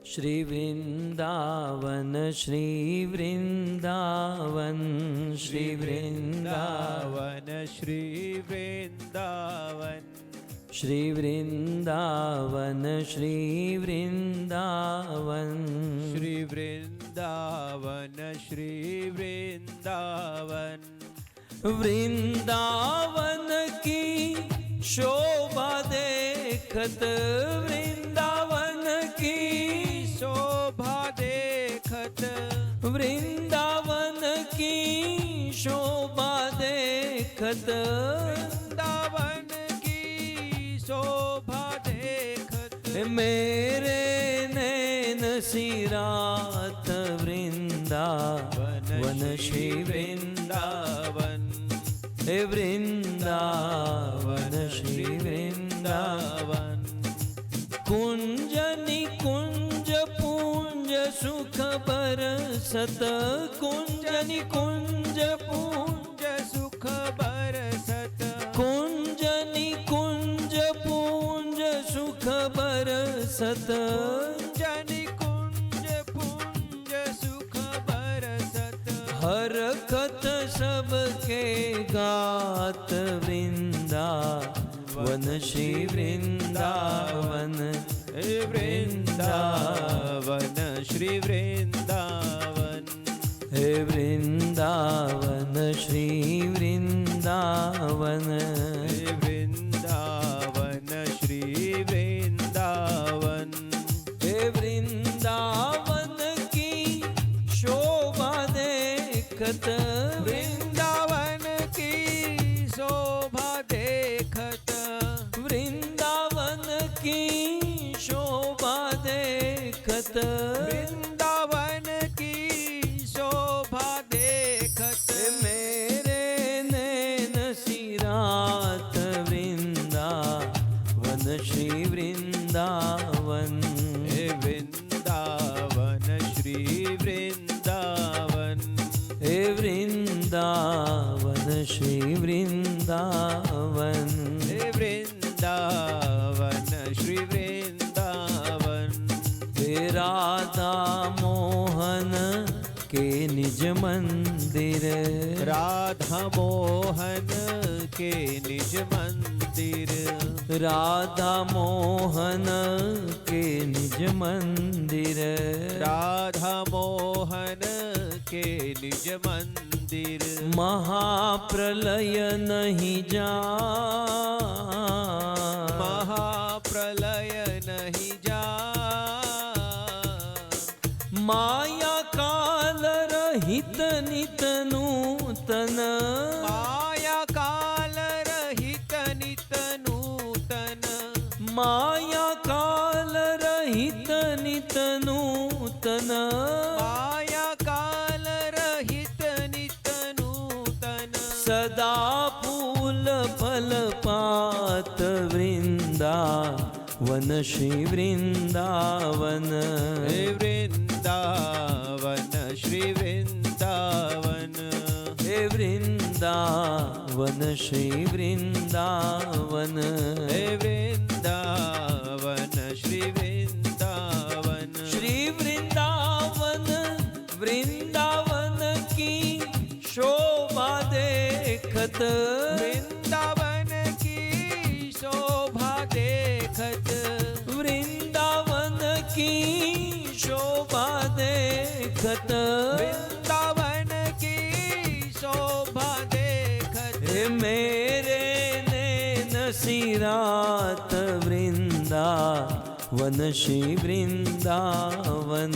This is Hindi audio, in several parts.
श्री वृंदावन श्री वृंदावन श्री वृंदावन श्री वृंदावन श्री वृंदावन श्री वृंदावन श्री वृंदावन श्री वृंदावन वृंदावन की शोभा देखत वृंदावन की शोभा देखत वृंदावन की शोभा देखत वृंदावन की शोभा देखत मेरे नैन सिरात वृंदावन श्री वृंदावन हे वृंदावन श्री वृंदावन कुंज निकुंज पूंज सुख बरसत कुंज निकुंज पूंज सुख बरसत कुंज निकुंज पूंज सुख बरसत निकुंज पूंज सुख बरसत हरकत सबके गात वृंदावन श्री वृंदावन वृंदावन श्री वृंदावन हे वृंदावन श्री वृंदावन वृंदावन श्री वृंदावन हे वृंदावन की शोभा देखत वृंदावन की शोभा देखत वृंदावन की शोभा देखत वृंदावन की शोभा देखत मेरे नैन सिरात वृंदावन श्री वृंदावन वृंदावन श्री वृंदावन वृंदावन श्री वृंदावन वृंदावन श्री वृंदावन राधा मोहन के निज मंदिर राधा मोहन के निज मंदिर राधा मोहन के निज मंदिर राधा मोहन के निज मंदिर महाप्रलय नहीं जा महाप्रलय नहीं जा माया काल रहित नित नूतन माया काल रहित नित नूतन माया काल रहित नित नूतन माया काल रहित नित नूतन सदा फूल फल पात वृंदावन श्री वृंदावन वृंदावन श्री वृंदावन वृंदावन श्री वृंदावन वृंदावन श्री वृंदावन श्री वृंदावन वृंदावन की शोभा देखत वृंदावन की शोभा देखत वृंदावन की शोभा देखत वृंदावन की शोभा देखत मेरे नैन सिरात वृंदावन श्री वृंदावन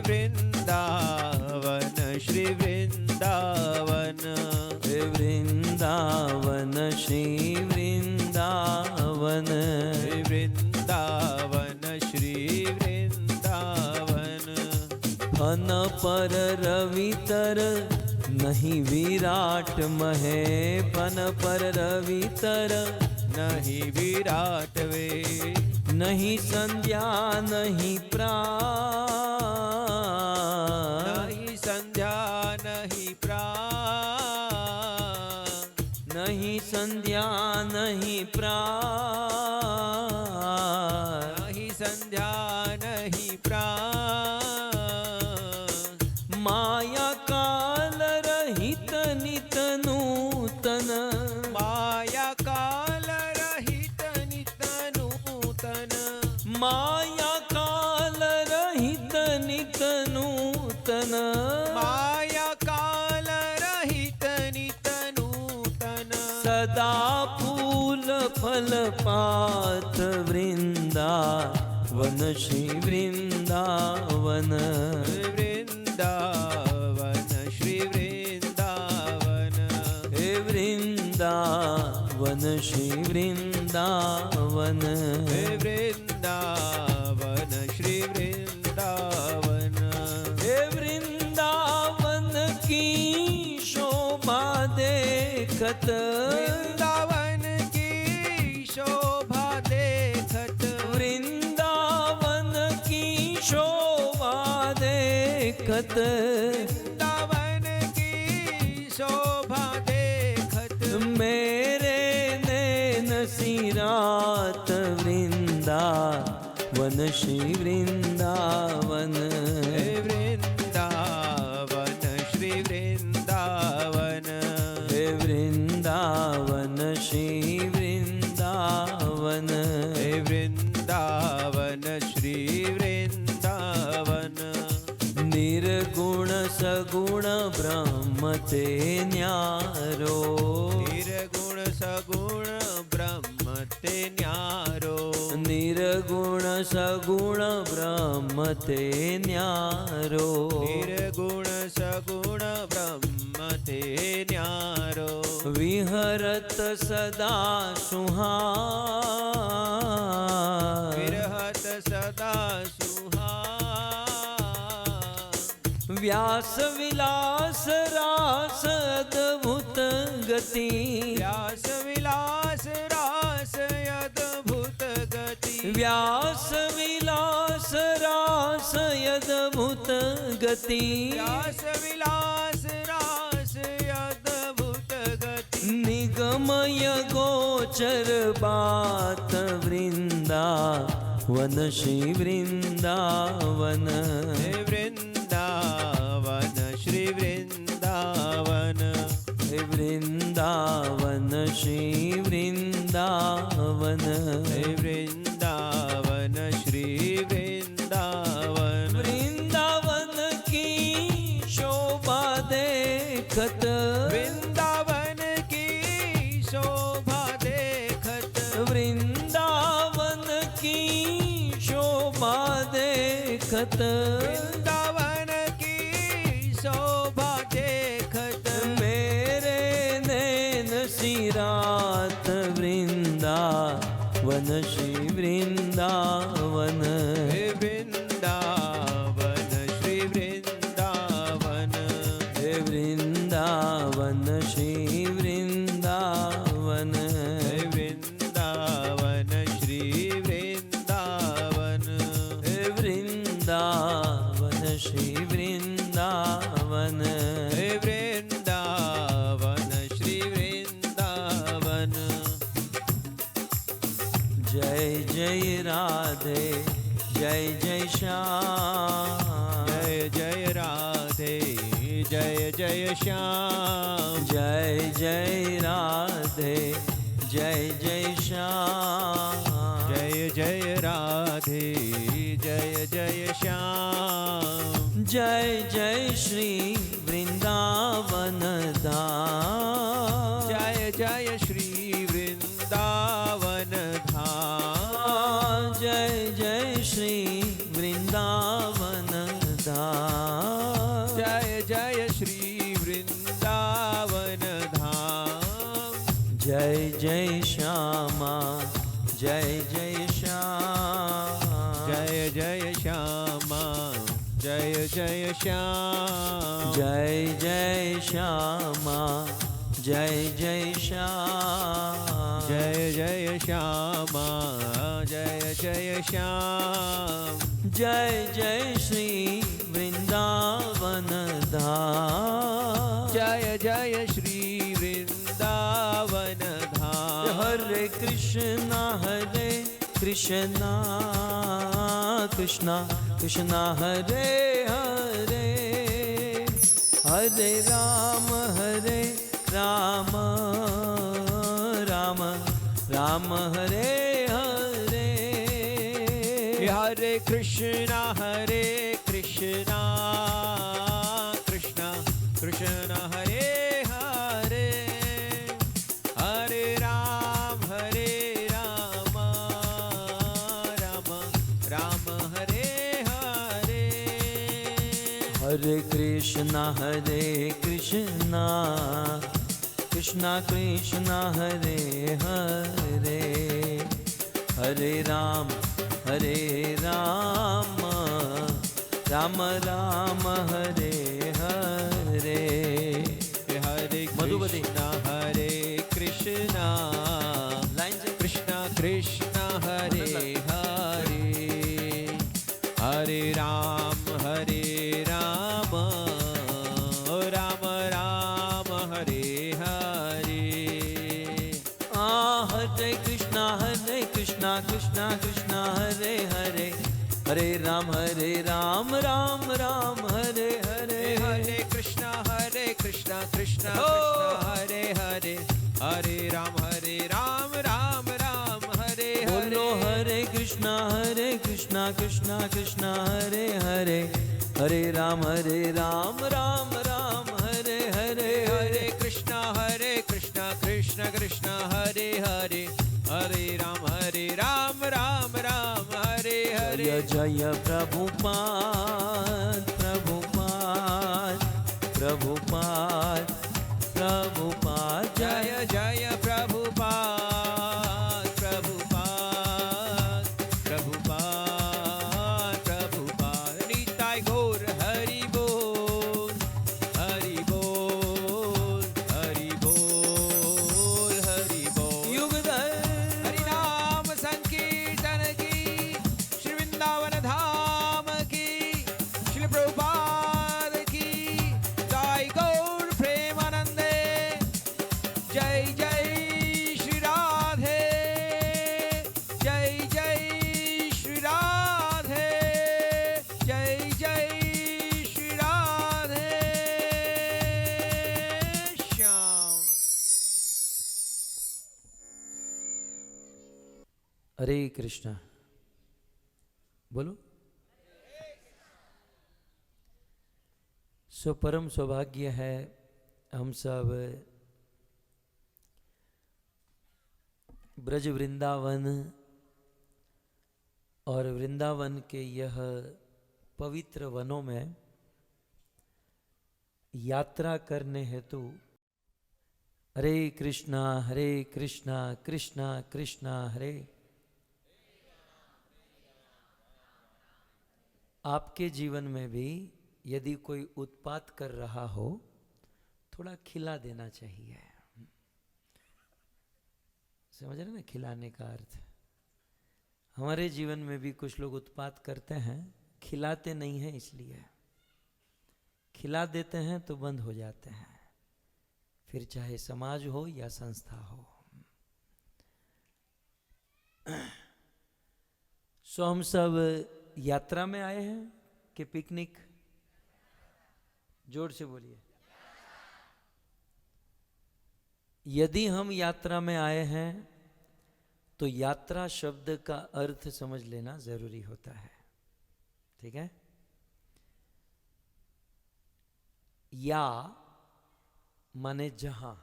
वृंदावन श्री वृंदावन वृंदावन श्री वृंदावन वृंदावन श्री वृंदावन फन पर रवितर नहीं विराट महे फन पर रवितर नहीं विराट वे नहीं संध्या नहीं प्राण नहीं संध्या नहीं प्राण नहीं संध्या नहीं प्राण नहीं संध्या नहीं प्राण माया काल रहित नित नूतन माया काल रहित नित नूतन माया काल रहित नित नूतन माया काल रहित नित नूतन सदा फूल फल पात वृंदावन श्री वृंदावन वृंदावन श्री वृंदावन हे वृंदावन श्री वृंदावन हे वृंदावन श्री वृंदावन हे वृंदावन की शोभा देखत वृंदावन की शोभा देखत वृंदावन की शोभा देखत वृंदावन की शोभा देखत मेरे नैन सिरात वृंदावन श्री वृंदावन हे वृंदावन श्री वृंदावन हे वृंदावन श्री वृंदावन हे वृंदावन श्री वृंदावन निर्गुण सगुण ब्रह्म ते न्यारो निर्गुण सगुण ब्रह्म ते न्यारो निर्गुण सगुण ब्रह्म ते न्यारो निर्गुण सगुण ब्रह्म ते न्यारो विहरत सदा सुहास विरहत सदा सुहा व्यास विलास रास अद्भुत गति व्यास विलास रास अद्भुत गति व्यास विलास रास अद्भुत गति व्यास विलास रास अद्भुत गति निगमय गोचर बात वृंदावन श्री वृंदावन हे वृंदावन श्री वृंदावन हे वृंदावन श्री वृंदावन हे वृंदावन श्री वृंदावन वृंदावन की शोभा देखत वृंदावन की शोभा देखत वृंदावन की शोभा देखत वृंदावन की शोभा देखत मेरे नैन सिरात वृंदावन श्री वृंदावन हे वृंदावन श्री वृंदावन हे वृंदावन श्री वृंदावन हे वृंदावन श्री वृंदावन हे वृंदावन श्री वृंदावन हे वृंदावन श्री वृंदावन जय जय राधे जय जय श्याम जय जय राधे जय जय श्याम जय जय राधे जय जय श्याम जय जय राधे जय जय श्याम जय जय श्री वृंदावन धाम जय जय श्री वृंदावन धाम जय जय श्री वृंदावन धाम जय जय श्री वृंदावन धाम जय जय श्यामा जय जय श्याम जय जय श्यामा जय जय श्याम जय जय श्यामा जय जय श्याम जय जय श्यामा जय जय श्याम जय जय श्री वृंदावन धाम जय जय श्री वृंदावन धाम हरे कृष्णा कृष्णा कृष्णा कृष्णा हरे हरे हरे राम राम राम हरे हरे हरे कृष्णा कृष्णा कृष्णा हरे हरे हरे राम राम राम हरे हरे हरे कृष्णा कृष्णा कृष्णा हरे हरे हरे राम राम राम हरे हरे हरे मधुबनी कृष्णा लाइन से कृष्णा कृष्णा हरे हरे हरे राम राम राम हरे हरे हरे कृष्णा कृष्णा कृष्णा हरे हरे हरे राम राम हरे हरे हरे कृष्णा कृष्णा कृष्णा हरे हरे हरे राम राम हरे हरे बोलो हरे कृष्णा कृष्णा कृष्णा हरे हरे हरे राम राम हरे हरे हरे कृष्णा कृष्णा कृष्णा हरे हरे हरे राम राम हरे हरे जय जय प्रभुपाद जय जय प्रभुपाद निताय गौर हरि बोल हरि बोल हरि बोल हरि बोल युगधर हरि नाम संकीर्तन की श्री वृंदावन धाम की श्री प्रभुपाद की जय गौर प्रेमानंदे जय जय श्री राधे जय जय श्री राधे जय जय श्री राधे श्याम। हरे कृष्णा बोलो। सो परम सौभाग्य है हम सब ब्रज वृंदावन और वृंदावन के यह पवित्र वनों में यात्रा करने हेतु हरे कृष्णा कृष्णा कृष्णा हरे। आपके जीवन में भी यदि कोई उत्पात कर रहा हो थोड़ा खिला देना चाहिए। समझ रहे ना खिलाने का अर्थ। हमारे जीवन में भी कुछ लोग उत्पात करते हैं, खिलाते नहीं हैं, इसलिए खिला देते हैं तो बंद हो जाते हैं, फिर चाहे समाज हो या संस्था हो। सो हम सब यात्रा में आए हैं कि पिकनिक? जोर से बोलिए। यदि हम यात्रा में आए हैं तो यात्रा शब्द का अर्थ समझ लेना जरूरी होता है, ठीक है? या माने जहां,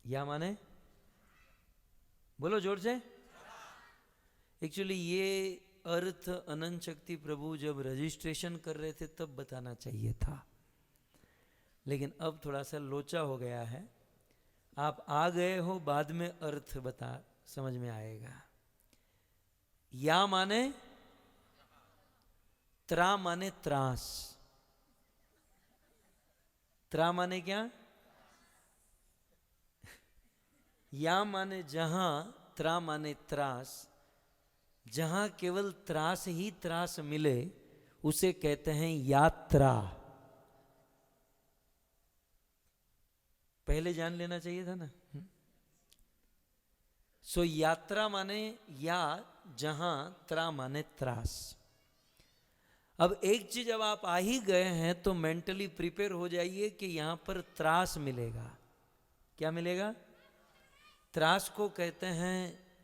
या माने बोलो जोर से। एक्चुअली ये अर्थ अनंत शक्ति प्रभु जब रजिस्ट्रेशन कर रहे थे तब बताना चाहिए था, लेकिन अब थोड़ा सा लोचा हो गया है। आप आ गए हो, बाद में अर्थ बता समझ में आएगा। या माने त्रा माने त्रास। त्रा माने क्या? या माने जहां, त्रा माने त्रास। जहां केवल त्रास ही त्रास मिले उसे कहते हैं यात्रा। पहले जान लेना चाहिए था ना। सो यात्रा माने या जहां त्रा माने त्रास। अब एक चीज, अब आप आ ही गए हैं तो मेंटली प्रिपेयर हो जाइए कि यहां पर त्रास मिलेगा। क्या मिलेगा? त्रास को कहते हैं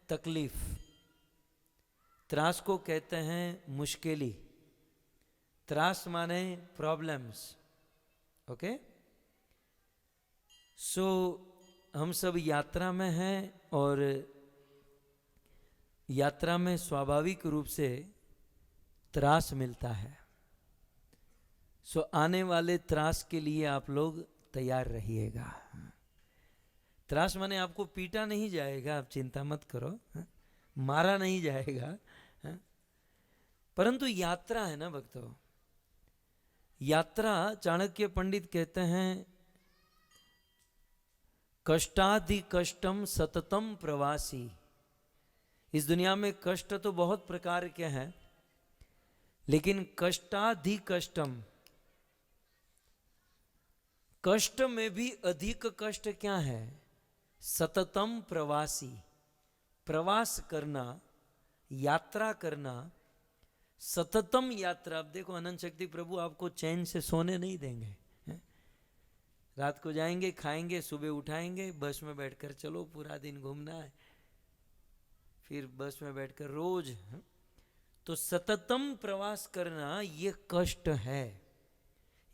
तकलीफ, त्रास को कहते हैं मुश्किली, त्रास माने प्रॉब्लम्स। ओके, सो हम सब यात्रा में हैं और यात्रा में स्वाभाविक रूप से त्रास मिलता है। सो आने वाले त्रास के लिए आप लोग तैयार रहिएगा। त्रास माने आपको पीटा नहीं जाएगा, आप चिंता मत करो, मारा नहीं जाएगा, परंतु यात्रा है ना भक्तों। यात्रा, चाणक्य पंडित कहते हैं कष्टाधि कष्टम सततम प्रवासी। इस दुनिया में कष्ट तो बहुत प्रकार के हैं, लेकिन कष्टाधि कष्टम, कष्ट में भी अधिक कष्ट क्या है? सततम प्रवासी, प्रवास करना, यात्रा करना, सततम यात्रा। अब देखो अनंत शक्ति प्रभु आपको चैन से सोने नहीं देंगे। रात को जाएंगे, खाएंगे, सुबह उठाएंगे, बस में बैठकर चलो, पूरा दिन घूमना है, फिर बस में बैठकर रोज। तो सततम प्रवास करना ये कष्ट है।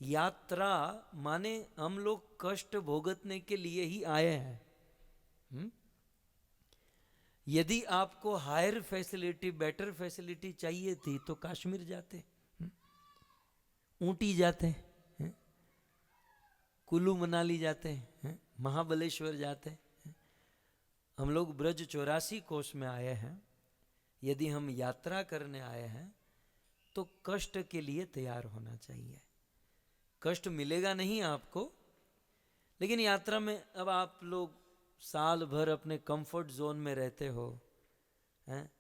यात्रा माने हम लोग कष्ट भोगतने के लिए ही आए हैं। यदि आपको हायर फैसिलिटी, बेटर फैसिलिटी चाहिए थी तो कश्मीर जाते, ऊटी जाते, कुल्लू मनाली जाते, महाबलेश्वर जाते। हम लोग ब्रज 84 कोष में आए हैं। यदि हम यात्रा करने आए हैं तो कष्ट के लिए तैयार होना चाहिए। कष्ट मिलेगा नहीं आपको, लेकिन यात्रा में अब आप लोग साल भर अपने कंफर्ट जोन में रहते हो, हैं?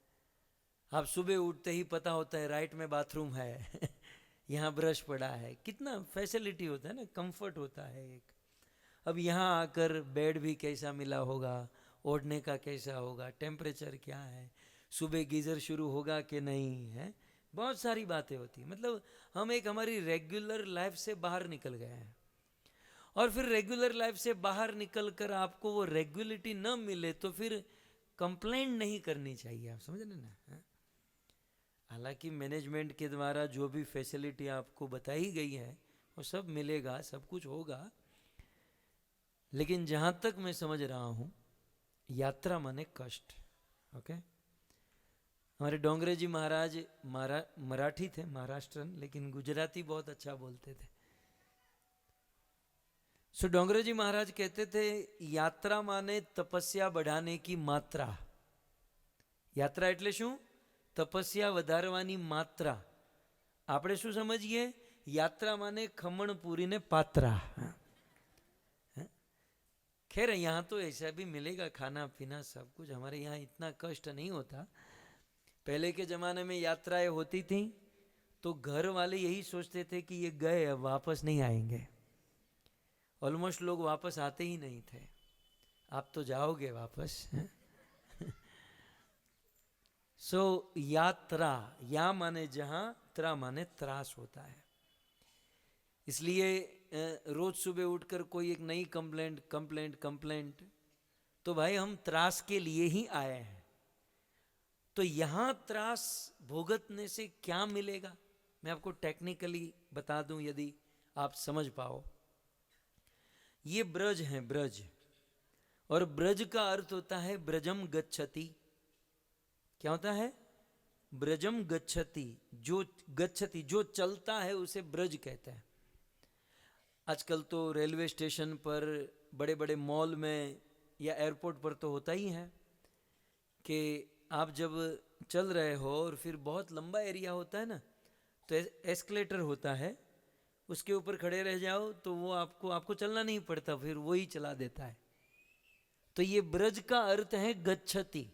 आप सुबह उठते ही पता होता है राइट में बाथरूम है यहाँ ब्रश पड़ा है, कितना फैसिलिटी होता है ना, कंफर्ट होता है एक। अब यहाँ आकर बेड भी कैसा मिला होगा, ओढ़ने का कैसा होगा, टेम्परेचर क्या है, सुबह गीजर शुरू होगा कि नहीं है, बहुत सारी बातें होती है। मतलब हम एक हमारी रेगुलर लाइफ से बाहर निकल गए हैं, और फिर रेगुलर लाइफ से बाहर निकलकर आपको वो रेगुलरिटी न मिले तो फिर कंप्लेंट नहीं करनी चाहिए। आप समझ रहे ना? हालांकि मैनेजमेंट के द्वारा जो भी फैसिलिटी आपको बताई गई है वो सब मिलेगा, सब कुछ होगा, लेकिन जहां तक मैं समझ रहा हूं यात्रा माने कष्ट। ओके, हमारे डोंगरे जी महाराज मराठी थे, महाराष्ट्रन, लेकिन गुजराती बहुत अच्छा बोलते थे। सो डोंगरे जी महाराज कहते थे यात्रा माने तपस्या बढ़ाने की मात्रा। यात्रा એટલે શું? તપસ્યા વધારવાની માત્રા। આપણે શું સમજીએ? यात्रा माने खमण पूरी ने पात्रा। खैर यहाँ तो ऐसा भी मिलेगा, खाना पीना सब कुछ। हमारे यहाँ इतना कष्ट नहीं होता। पहले के जमाने में यात्राएं होती थी तो घर वाले यही सोचते थे कि ये गए, अब वापस नहीं आएंगे। ऑलमोस्ट लोग वापस आते ही नहीं थे। आप तो जाओगे वापस। सो यात्रा, या माने जहां, त्रा माने त्रास होता है। इसलिए रोज सुबह उठकर कोई एक नई कंप्लेंट, तो भाई हम त्रास के लिए ही आए हैं। तो यहां त्रास भोगतने से क्या मिलेगा, मैं आपको टेक्निकली बता दूं यदि आप समझ पाओ। ये ब्रज है, ब्रज, और ब्रज का अर्थ होता है ब्रजम गच्छति। क्या होता है? ब्रजम गच्छति, जो गच्छति, जो चलता है उसे ब्रज कहते हैं। आजकल तो रेलवे स्टेशन पर, बड़े बड़े मॉल में या एयरपोर्ट पर तो होता ही है कि आप जब चल रहे हो और फिर बहुत लंबा एरिया होता है ना, तो एस्केलेटर होता है, उसके ऊपर खड़े रह जाओ तो वो आपको चलना नहीं पड़ता, फिर वो ही चला देता है। तो ये ब्रज का अर्थ है गच्छति।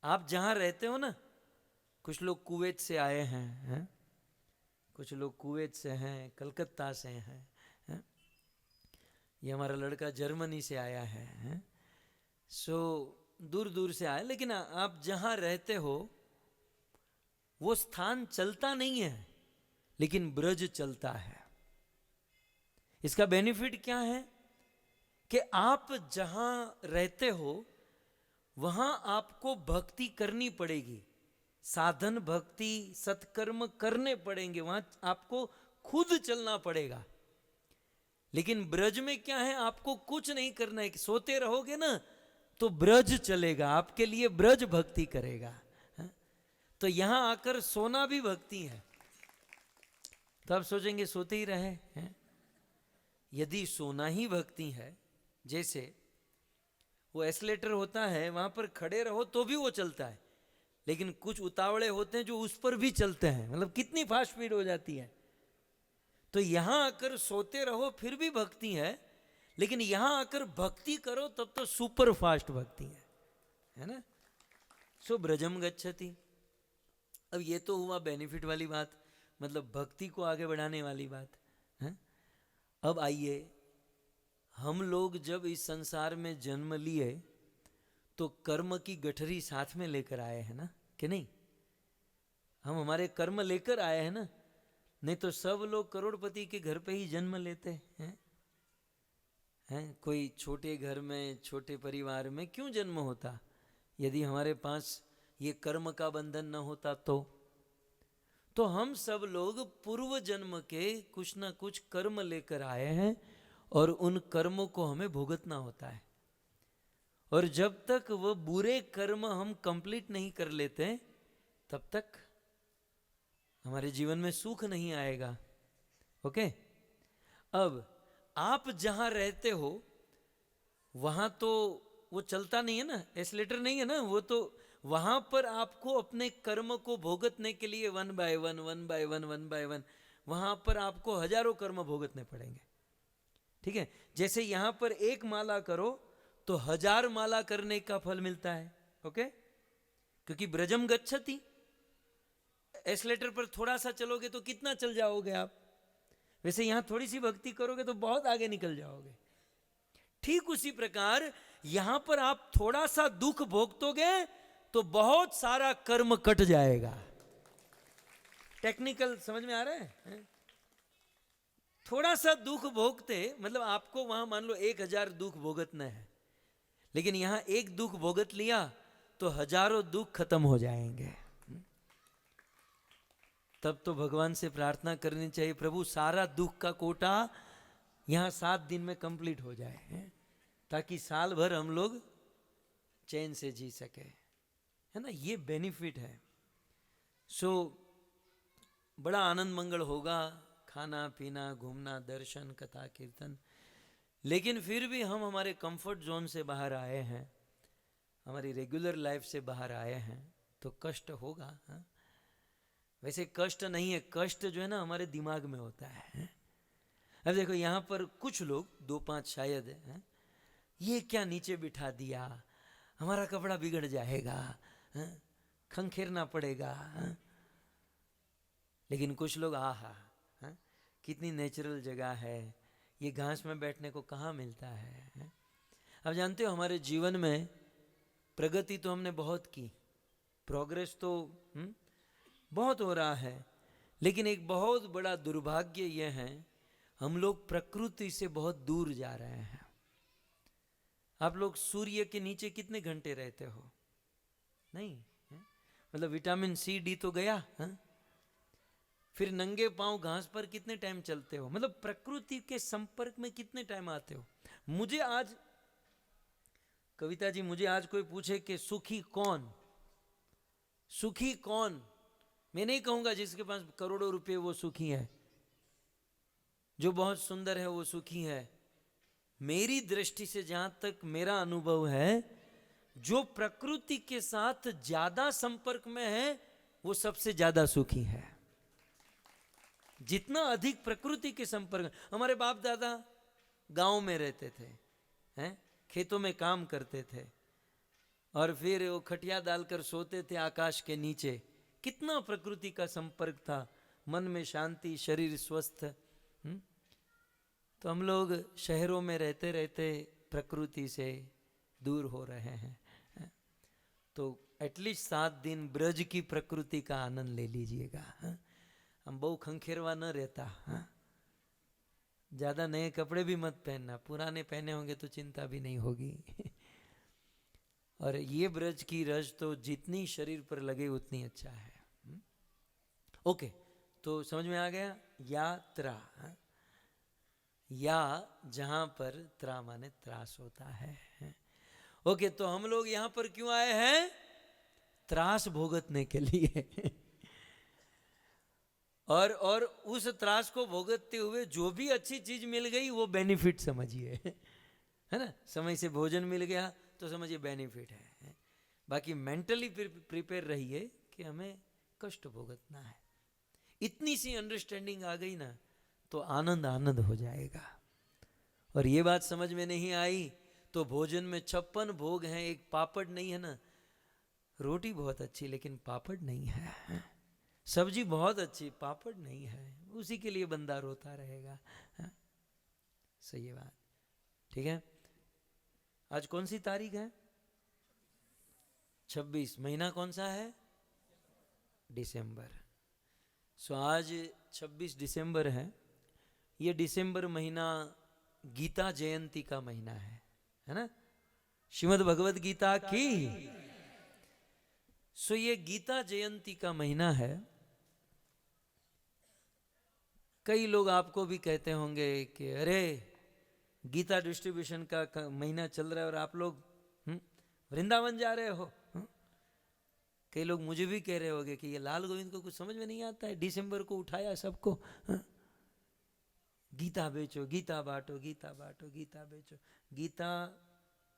आप जहां रहते हो ना, कुछ लोग कुवैत से आए हैं, कुछ लोग कुवैत से हैं, कलकत्ता से हैं, ये हमारा लड़का जर्मनी से आया है। सो दूर दूर से आए, लेकिन आप जहां रहते हो वो स्थान चलता नहीं है, लेकिन ब्रज चलता है। इसका बेनिफिट क्या है कि आप जहां रहते हो वहां आपको भक्ति करनी पड़ेगी, साधन भक्ति सत्कर्म करने पड़ेंगे, वहां आपको खुद चलना पड़ेगा। लेकिन ब्रज में क्या है, आपको कुछ नहीं करना है, कि सोते रहोगे ना तो ब्रज चलेगा, आपके लिए ब्रज भक्ति करेगा। तो यहां आकर सोना भी भक्ति है। तो आप सोचेंगे सोते ही रहे हैं। यदि सोना ही भक्ति है, जैसे वो एस्केलेटर होता है, वहां पर खड़े रहो तो भी वो चलता है, लेकिन कुछ उतावले होते हैं जो उस पर भी चलते हैं, मतलब कितनी फास्ट स्पीड हो जाती है। तो यहां आकर सोते रहो फिर भी भक्ति है, लेकिन यहां आकर भक्ति करो तब तो सुपर फास्ट भक्ति है ना। सो ब्रजम गच्छति। अब ये तो हुआ बेनिफिट वाली बात, मतलब भक्ति को आगे बढ़ाने वाली बात है। अब आइए, हम लोग जब इस संसार में जन्म लिए तो कर्म की गठरी साथ में लेकर आए हैं ना, कि नहीं? हम हमारे कर्म लेकर आए हैं ना, नहीं तो सब लोग करोड़पति के घर पे ही जन्म लेते हैं। कोई छोटे घर में छोटे परिवार में क्यों जन्म होता, यदि हमारे पास ये कर्म का बंधन न होता तो हम सब लोग पूर्व जन्म के कुछ ना कुछ कर्म लेकर आए हैं और उन कर्मों को हमें भुगतना होता है। और जब तक वो बुरे कर्म हम कंप्लीट नहीं कर लेते तब तक हमारे जीवन में सुख नहीं आएगा। ओके, अब आप जहां रहते हो वहां तो वो चलता नहीं है ना, एस्केलेटर नहीं है ना, वो तो वहां पर आपको अपने कर्म को भोगतने के लिए वन बाय वन वहां पर आपको हजारों कर्म भोगतने पड़ेंगे। ठीक है, जैसे यहां पर एक माला करो तो 1000 माला करने का फल मिलता है। ओके, क्योंकि ब्रजम गच्छति, एस्केलेटर पर थोड़ा सा चलोगे तो कितना चल जाओगे आप, वैसे यहां थोड़ी सी भक्ति करोगे तो बहुत आगे निकल जाओगे। ठीक उसी प्रकार यहां पर आप थोड़ा सा दुख भोगतोगे तो बहुत सारा कर्म कट जाएगा। टेक्निकल समझ में आ रहा है? थोड़ा सा दुख भोगते, मतलब आपको वहां मान लो 1000 दुख भोगतना है, लेकिन यहां एक दुख भोगत लिया तो हजारों दुख खत्म हो जाएंगे। तब तो भगवान से प्रार्थना करनी चाहिए, प्रभु सारा दुख का कोटा यहां 7 दिन में कंप्लीट हो जाए, ताकि साल भर हम लोग चैन से जी सके, है ना। ये बेनिफिट है। सो बड़ा आनंद मंगल होगा, खाना पीना घूमना दर्शन कथा कीर्तन, लेकिन फिर भी हम हमारे कंफर्ट जोन से बाहर आए हैं, हमारी रेगुलर लाइफ से बाहर आए हैं, तो कष्ट होगा। वैसे कष्ट नहीं है, कष्ट जो है ना हमारे दिमाग में होता है। अब देखो यहाँ पर कुछ लोग 2-5 शायद हैं, ये क्या नीचे बिठा दिया, हमारा कपड़ा बिगड़ जाएगा, खंखेरना पड़ेगा। लेकिन कुछ लोग आहा कितनी नेचुरल जगह है, ये घास में बैठने को कहाँ मिलता है। अब जानते हो हमारे जीवन में प्रगति तो हमने बहुत की, प्रोग्रेस तो बहुत हो रहा है, लेकिन एक बहुत बड़ा दुर्भाग्य यह है हम लोग प्रकृति से बहुत दूर जा रहे हैं। आप लोग सूर्य के नीचे कितने घंटे रहते हो? नहीं, मतलब विटामिन सी डी तो गया। फिर नंगे पांव घास पर कितने टाइम चलते हो? मतलब प्रकृति के संपर्क में कितने टाइम आते हो? मुझे आज कविता जी, मुझे आज कोई पूछे कि सुखी कौन, सुखी कौन, मैं नहीं कहूंगा जिसके पास करोड़ों रुपए वो सुखी है, जो बहुत सुंदर है वो सुखी है। मेरी दृष्टि से जहां तक मेरा अनुभव है, जो प्रकृति के साथ ज्यादा संपर्क में है वो सबसे ज्यादा सुखी है। जितना अधिक प्रकृति के संपर्क, हमारे बाप दादा गांव में रहते थे, हैं, खेतों में काम करते थे और फिर वो खटिया डालकर सोते थे आकाश के नीचे। कितना प्रकृति का संपर्क था, मन में शांति, शरीर स्वस्थ। तो हम लोग शहरों में रहते रहते प्रकृति से दूर हो रहे हैं। तो एटलीस्ट 7 दिन ब्रज की प्रकृति का आनंद ले लीजिएगा। हाँ? हम बहु खंखेरवा न रहता। हाँ? ज्यादा नए कपड़े भी मत पहनना, पुराने पहने होंगे तो चिंता भी नहीं होगी। और ये ब्रज की रज तो जितनी शरीर पर लगे उतनी अच्छा है। ओके, तो समझ में आ गया? यात्रा, हाँ? या जहां पर त्रा माने त्रास होता है। ओके, तो हम लोग यहां पर क्यों आए हैं? त्रास भोगतने के लिए। और उस त्रास को भोगतते हुए जो भी अच्छी चीज मिल गई वो बेनिफिट समझिए, है ना। समय से भोजन मिल गया तो समझिए बेनिफिट है। बाकी मेंटली प्रिपेयर रहिए कि हमें कष्ट भोगतना है। इतनी सी अंडरस्टैंडिंग आ गई ना तो आनंद आनंद हो जाएगा। और ये बात समझ में नहीं आई तो भोजन में 56 भोग हैं, एक पापड़ नहीं है ना। रोटी बहुत अच्छी लेकिन पापड़ नहीं है, सब्जी बहुत अच्छी पापड़ नहीं है, उसी के लिए बंदा रोता रहेगा। सही बात, ठीक है। आज कौन सी तारीख है? 26। महीना कौन सा है? दिसंबर। सो आज 26 दिसंबर है। ये दिसंबर महीना गीता जयंती का महीना है ना। श्रीमद् भगवद गीता की। सो ये गीता जयंती का महीना है। कई लोग आपको भी कहते होंगे कि अरे गीता डिस्ट्रीब्यूशन का महीना चल रहा है और आप लोग वृंदावन जा रहे हो। कई लोग मुझे भी कह रहे होंगे कि ये लाल गोविंद को कुछ समझ में नहीं आता है, दिसंबर को उठाया सबको। गीता बेचो, गीता बांटो, गीता बांटो, गीता बेचो। गीता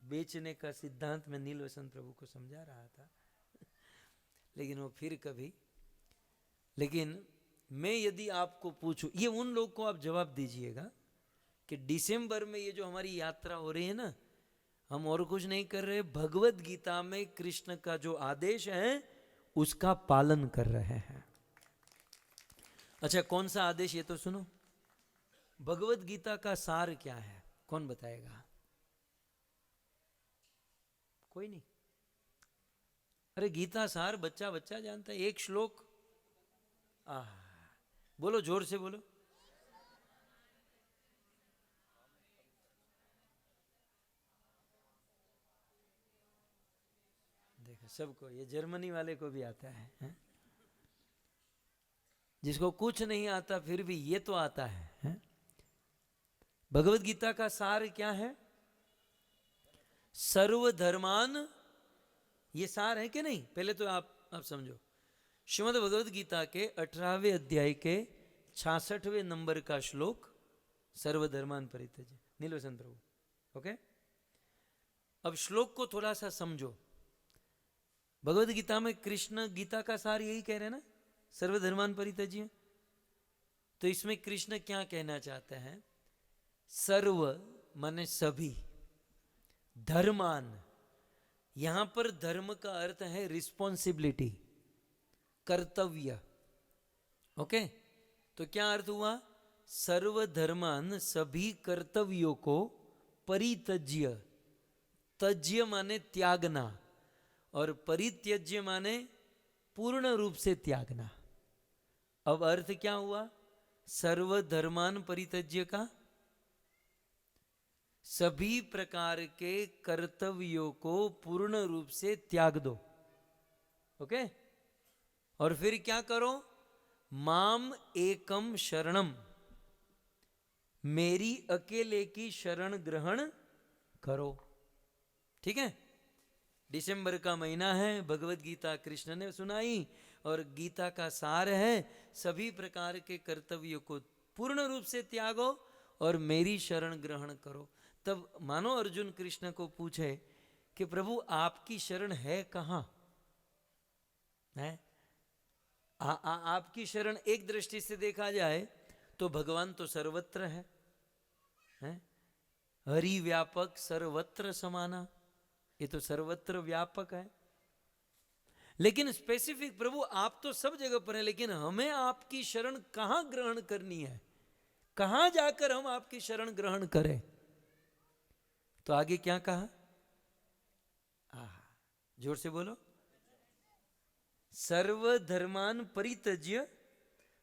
बेचने का सिद्धांत मैं नील वसंत प्रभु को समझा रहा था, लेकिन वो फिर कभी। लेकिन मैं यदि आपको पूछूं, ये उन लोग को आप जवाब दीजिएगा कि दिसंबर में ये जो हमारी यात्रा हो रही है ना, हम और कुछ नहीं कर रहे, भगवत गीता में कृष्ण का जो आदेश है उसका पालन कर रहे हैं। अच्छा, कौन सा आदेश ये तो सुनो। भगवत गीता का सार क्या है, कौन बताएगा? कोई नहीं। अरे गीता सार बच्चा बच्चा जानता है, एक श्लोक। बोलो, जोर से बोलो। देखो सबको, ये जर्मनी वाले को भी आता है? जिसको कुछ नहीं आता फिर भी ये तो आता है? भगवत गीता का सार क्या है? सर्वधर्मान, ये सार है कि नहीं? पहले तो आप समझो। श्रीमद् भगवद गीता के 18वें अध्याय के 66वें नंबर का श्लोक, सर्वधर्मान परित्यज्य। नीलवसंत प्रभु, ओके। अब श्लोक को थोड़ा सा समझो। भगवद गीता में कृष्ण गीता का सार यही कह रहे हैं ना, सर्वधर्मान परित्यज्य। तो इसमें कृष्ण क्या कहना चाहते हैं? सर्व माने सभी, धर्मान, यहां पर धर्म का अर्थ है रिस्पॉन्सिबिलिटी, कर्तव्य। ओके, तो क्या अर्थ हुआ? सर्वधर्मान, सभी कर्तव्यों को परित्यज्य, तज्य माने त्यागना और परित्यज्य माने पूर्ण रूप से त्यागना। अब अर्थ क्या हुआ? सर्वधर्मान परित्यज्य का सभी प्रकार के कर्तव्यों को पूर्ण रूप से त्याग दो। ओके, और फिर क्या करो? माम एकम शरणम, मेरी अकेले की शरण ग्रहण करो। ठीक है, दिसंबर का महीना है, भगवत गीता कृष्ण ने सुनाई और गीता का सार है सभी प्रकार के कर्तव्यों को पूर्ण रूप से त्यागो और मेरी शरण ग्रहण करो। तब मानो अर्जुन कृष्ण को पूछे कि प्रभु आपकी शरण है कहां? है आपकी शरण एक दृष्टि से देखा जाए तो भगवान तो सर्वत्र है? हरि व्यापक सर्वत्र समाना, ये तो सर्वत्र व्यापक है। लेकिन स्पेसिफिक प्रभु आप तो सब जगह पर हैं, लेकिन हमें आपकी शरण कहां ग्रहण करनी है? कहां जाकर हम आपकी शरण ग्रहण करें? तो आगे क्या कहा? जोर से बोलो। सर्वधर्मान परित्यज्य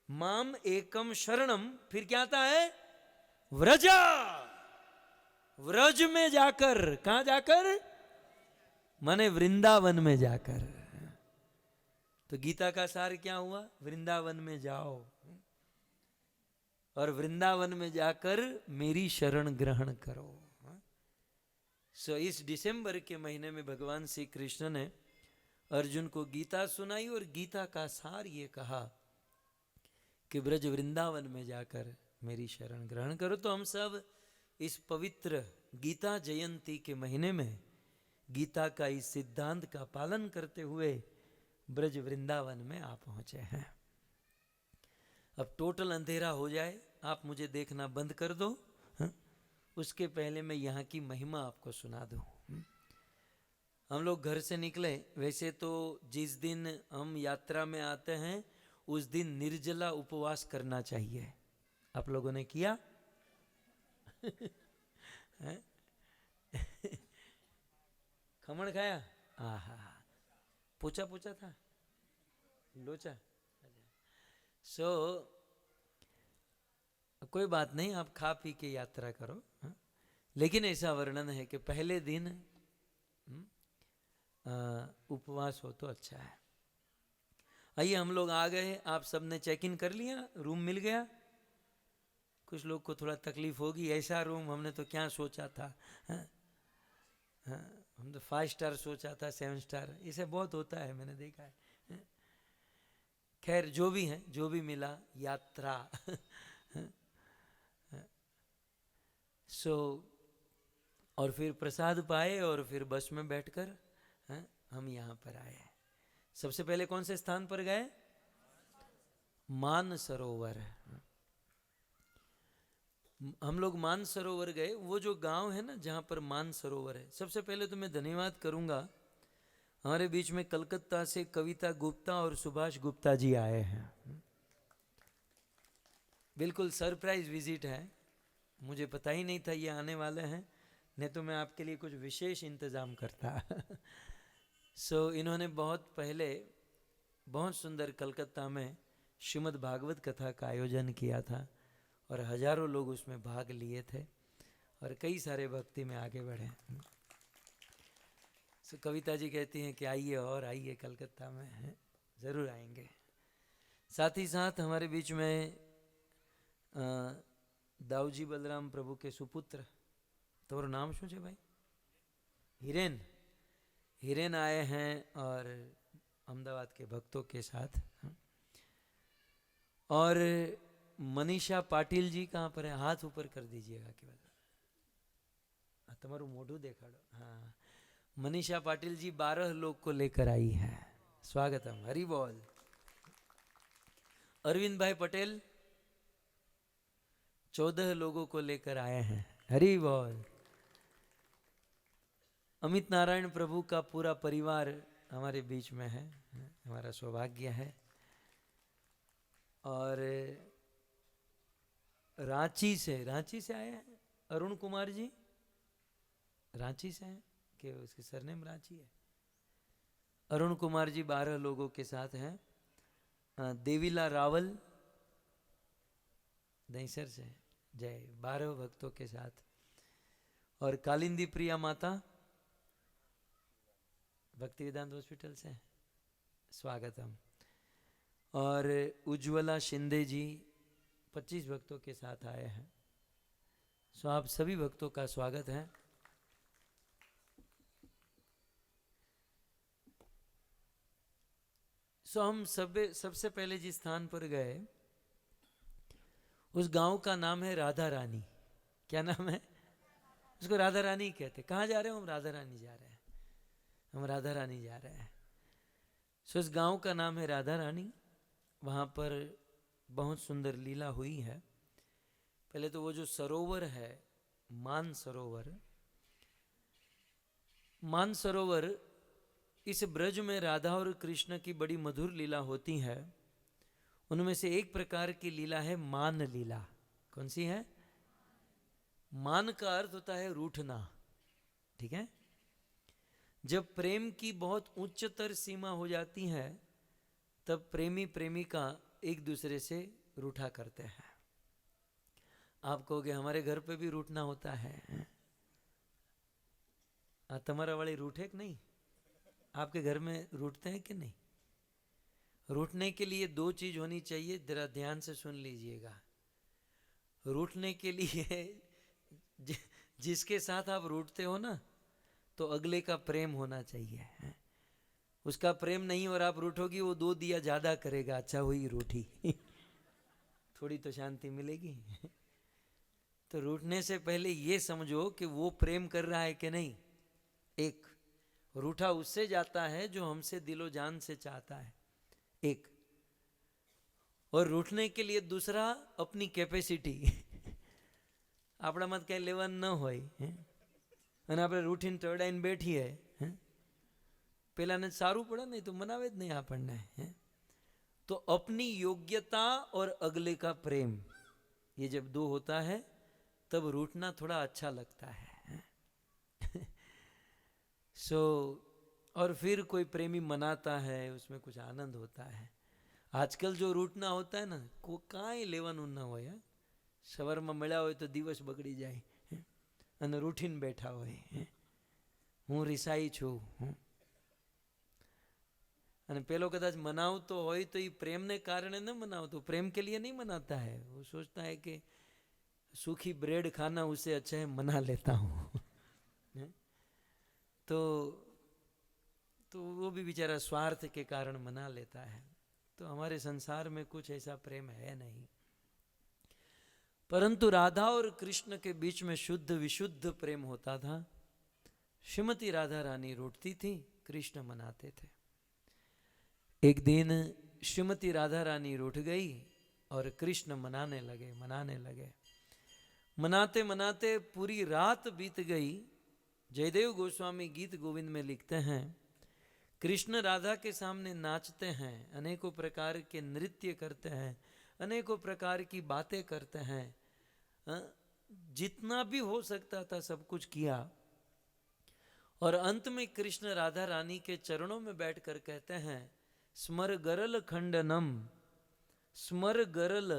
माम एकम शरणम, फिर क्या आता है? व्रजा, व्रज में जाकर, कहां जाकर? माने वृंदावन में जाकर। तो गीता का सार क्या हुआ? वृंदावन में जाओ और वृंदावन में जाकर मेरी शरण ग्रहण करो। सो इस दिसंबर के महीने में भगवान श्री कृष्ण ने अर्जुन को गीता सुनाई और गीता का सार ये कहा कि ब्रज वृंदावन में जाकर मेरी शरण ग्रहण करो। तो हम सब इस पवित्र गीता जयंती के महीने में गीता का इस सिद्धांत का पालन करते हुए ब्रज वृंदावन में आप पहुंचे हैं। अब टोटल अंधेरा हो जाए, आप मुझे देखना बंद कर दो, उसके पहले मैं यहाँ की महिमा आपको सुना दूं। हम लोग घर से निकले, वैसे तो जिस दिन हम यात्रा में आते हैं उस दिन निर्जला उपवास करना चाहिए। आप लोगों ने किया? खमण खाया? आहा, पूछा पूछा था, लोचा। सो कोई बात नहीं, आप खा पी के यात्रा करो। लेकिन ऐसा वर्णन है कि पहले दिन उपवास हो तो अच्छा है। आइए, हम लोग आ गए, आप सबने चेक इन कर लिया, रूम मिल गया। कुछ लोग को थोड़ा तकलीफ होगी, ऐसा रूम हमने तो क्या सोचा था। हम तो 5 स्टार सोचा था, 7 स्टार, इसे बहुत होता है, मैंने देखा है। खैर जो भी है, जो भी मिला, यात्रा। सो और फिर प्रसाद पाए और फिर बस में बैठकर हम यहाँ पर आए। सबसे पहले कौन से स्थान पर गए? मानसरोवर। हम लोग मानसरोवर गए, वो जो गांव है ना जहाँ पर मानसरोवर है। सबसे पहले तो मैं धन्यवाद करूँगा, हमारे बीच में कलकत्ता से कविता गुप्ता और सुभाष गुप्ता जी आए हैं। बिल्कुल सरप्राइज विजिट है, मुझे पता ही नहीं था ये आने वाले हैं, नहीं तो मैं आपके लिए कुछ विशेष इंतज़ाम करता। सो इन्होंने बहुत पहले बहुत सुंदर कलकत्ता में श्रीमद् भागवत कथा का आयोजन किया था और हजारों लोग उसमें भाग लिए थे और कई सारे भक्ति में आगे बढ़े। सो कविता जी कहती हैं कि आइए और आइए, कलकत्ता में ज़रूर आएंगे। साथ ही साथ हमारे बीच में दाऊजी बलराम प्रभु के सुपुत्र, तो नाम શું છે भाई? हिरेन। हिरेन आए हैं और अहमदाबाद के भक्तों के साथ। और मनीषा पाटिल जी कहाँ पर है? हाथ ऊपर कर दीजिएगा केवल, तुम्हारू मोढ़ू देखाड़ो। हाँ, मनीषा पाटिल जी 12 लोग को लेकर आई है। स्वागतम, हरि बोल। अरविंद भाई पटेल 14 लोगों को लेकर आए हैं। हरि बोल। अमित नारायण प्रभु का पूरा परिवार हमारे बीच में है, हमारा सौभाग्य है। और रांची से आए हैं अरुण कुमार जी, रांची से हैं कि उसकी सरनेम रांची है। अरुण कुमार जी 12 लोगों के साथ हैं। देवीला रावल दहीसर से, जय, 12 भक्तों के साथ। और कालिंदी प्रिया माता भक्ति वेदांत हॉस्पिटल से, स्वागतम। और उज्ज्वला शिंदे जी 25 भक्तों के साथ आए हैं। सो आप सभी भक्तों का स्वागत है। सो हम सबसे पहले जिस स्थान पर गए उस गांव का नाम है राधा रानी। क्या नाम है उसको? राधा रानी कहते। कहाँ जा रहे हो? हम राधा रानी जा रहे हैं, हम राधा रानी जा रहे हैं। सो इस गांव का नाम है राधा रानी। वहाँ पर बहुत सुंदर लीला हुई है। पहले तो वो जो सरोवर है मानसरोवर, इस ब्रज में राधा और कृष्ण की बड़ी मधुर लीला होती है। उनमें से एक प्रकार की लीला है मान लीला। कौन सी है? मान का अर्थ होता है रूठना, ठीक है। जब प्रेम की बहुत उच्चतर सीमा हो जाती है तब प्रेमी प्रेमिका एक दूसरे से रूठा करते हैं। आप कहोगे हमारे घर पे भी रूठना होता है। तुम्हारा वाली रूठे कि नहीं? आपके घर में रूठते हैं कि नहीं? रूठने के लिए दो चीज होनी चाहिए, जरा ध्यान से सुन लीजिएगा। रूठने के लिए जिसके साथ आप रूठते हो ना, तो अगले का प्रेम होना चाहिए। उसका प्रेम नहीं और आप रूठोगी, वो 2 दिया ज्यादा करेगा, अच्छा हुई रूठी। थोड़ी तो शांति मिलेगी। तो रूठने से पहले ये समझो कि वो प्रेम कर रहा है कि नहीं। एक रूठा उससे जाता है जो हमसे दिलो जान से चाहता है, एक। और रूठने के लिए दूसरा, अपनी कैपेसिटी। આપણામાં કઈ લેવાનું ન હોય અને આપણે રૂઠીને ટરડાઈને બેઠીએ, પેલાને સારું પડે નહીં તો મનાવે જ નહીં આપણને। तो अपनी योग्यता और अगले का प्रेम, ये जब दो होता है तब रूठना थोड़ा अच्छा लगता है। और फिर कोई प्रेमी मनाता है, उसमें कुछ आनंद होता है। आजकल जो रूठना होता है ना, को कांई लेवानुं न होय। સવારમાં મળ્યા હોય તો દિવસ બગડી જાય અને રૂઠીને બેઠા હોય, હું રિસાઈ છું। અને પેલો કદાચ મનાવતો હોય તો એ પ્રેમને કારણે ન મનાવતો, प्रेम के लिए नहीं मनाता है। वो सोचता है कि सूखी ब्रेड खाना उससे अच्छा है, मना लेता हूँ। तो वो भी बेचारा स्वार्थ के कारण मना लेता है। तो हमारे संसार में कुछ ऐसा प्रेम है नहीं। परंतु राधा और कृष्ण के बीच में शुद्ध विशुद्ध प्रेम होता था। श्रीमती राधा रानी रूठती थी, कृष्ण मनाते थे। एक दिन श्रीमती राधा रानी रूठ गई और कृष्ण मनाने लगे। मनाते मनाते पूरी रात बीत गई। जयदेव गोस्वामी गीत गोविंद में लिखते हैं, कृष्ण राधा के सामने नाचते हैं, अनेकों प्रकार के नृत्य करते हैं, अनेकों प्रकार की बातें करते हैं, जितना भी हो सकता था सब कुछ किया। और अंत में कृष्ण राधा रानी के चरणों में बैठकर कहते हैं, स्मर गरल खंडनम। स्मर गरल,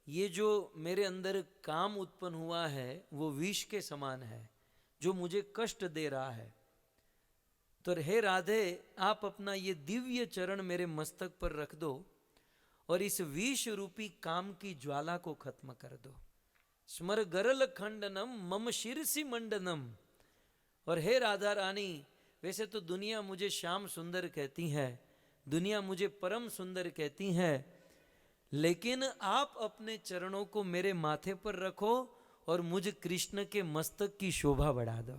ये जो मेरे अंदर काम उत्पन्न हुआ है वो विष के समान है, जो मुझे कष्ट दे रहा है। तो हे राधे, आप अपना ये दिव्य चरण मेरे मस्तक पर रख दो और इस विष रूपी काम की ज्वाला को खत्म कर दो। स्मर गरल खंडनम मम शिरसी मंडनम। और हे राधा रानी, वैसे तो दुनिया मुझे श्याम सुंदर कहती है, दुनिया मुझे परम सुंदर कहती है, लेकिन आप अपने चरणों को मेरे माथे पर रखो और मुझ कृष्ण के मस्तक की शोभा बढ़ा दो।